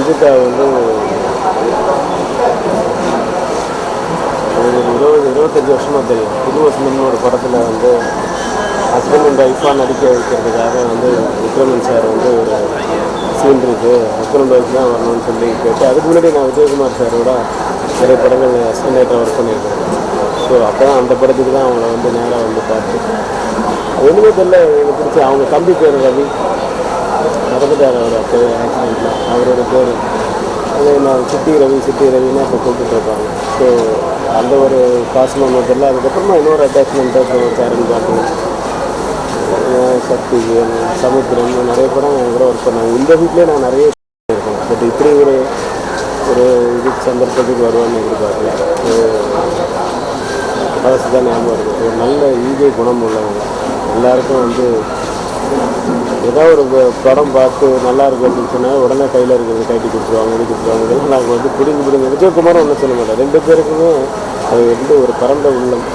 ரஞ்சிதா வந்து ஒரு 20-25 வருஷமாக தெரியும். புது வசந்தம்னு ஒரு படத்தில் வந்து ஹஸ்பண்ட் அண்ட் ஒய்ஃபாக நடிக்க வைக்கிறதுக்காக வந்து விக்ரமன் சார் வந்து ஒரு சீன் இருக்குது, ஹஸ்பண்ட் அண்ட் ஒய்ஃப் தான் வரணும்னு சொல்லி கேட்டு, அதுக்கு முன்னாடி நான் விஜயகுமார் சாரோட நிறைய படங்கள் அசிஸ்டன்டேட்டராக ஒர்க் பண்ணியிருக்கேன். ஸோ அப்போ தான் அந்த படத்துக்கு தான் அவங்கள வந்து நேராக வந்து பார்த்து ஒன்றுமே தெரியல. எனக்கு பிடிச்சி அவங்க தம்பி பேர் ரவி, மறந்துட்டார் அவர் அப்போ ஆக்சிடெண்ட்டில், அவரோட பேர் அது நான் சிட்டி ரவின்னு அப்போ கூப்பிட்டு இருப்பாங்க. ஸோ அந்த ஒரு பாசம் ஒன்று தெரியல. அதுக்கப்புறமா இன்னொரு அட்டாச்மெண்ட்டு, அப்புறம் சேரன் பாட்டு, சக்தி, சமுத்திரம், நிறைய படம் என் கூட ஒர்க் பண்ணாங்க. இந்த வீட்லேயே நான் நிறைய இருக்கேன். பட் இப்படி ஒரு ஒரு இது சந்தர்ப்பத்துக்கு வருவான்னு எதிர்பார்க்கல. பழசு தான் ஞாபகம் இருக்குது. ஒரு நல்ல ஈகை குணம் உள்ளவங்க. எல்லாருக்கும் வந்து ஏதாவது ஒரு படம் பார்த்து நல்லா இருக்கு அப்படின்னு சொன்னால் உடனே கையில் இருக்கிறது கைட்டி கொடுத்துருவாங்க, இது கொடுத்துருவாங்க. இதெல்லாம் நாங்கள் வந்து பிடிங்க விஜயகுமாரும் ஒன்றும் சொல்ல மாட்டேன். 2 பேருக்குமே அது வந்து ஒரு பரந்த உள்ளம்.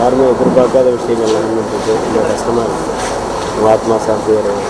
யாருமே எதிர்பார்க்காத விஷயங்கள் நடந்துட்டு ரொம்ப கஷ்டமாக இருக்குது. ஆத்மா சாந்தி வரும்.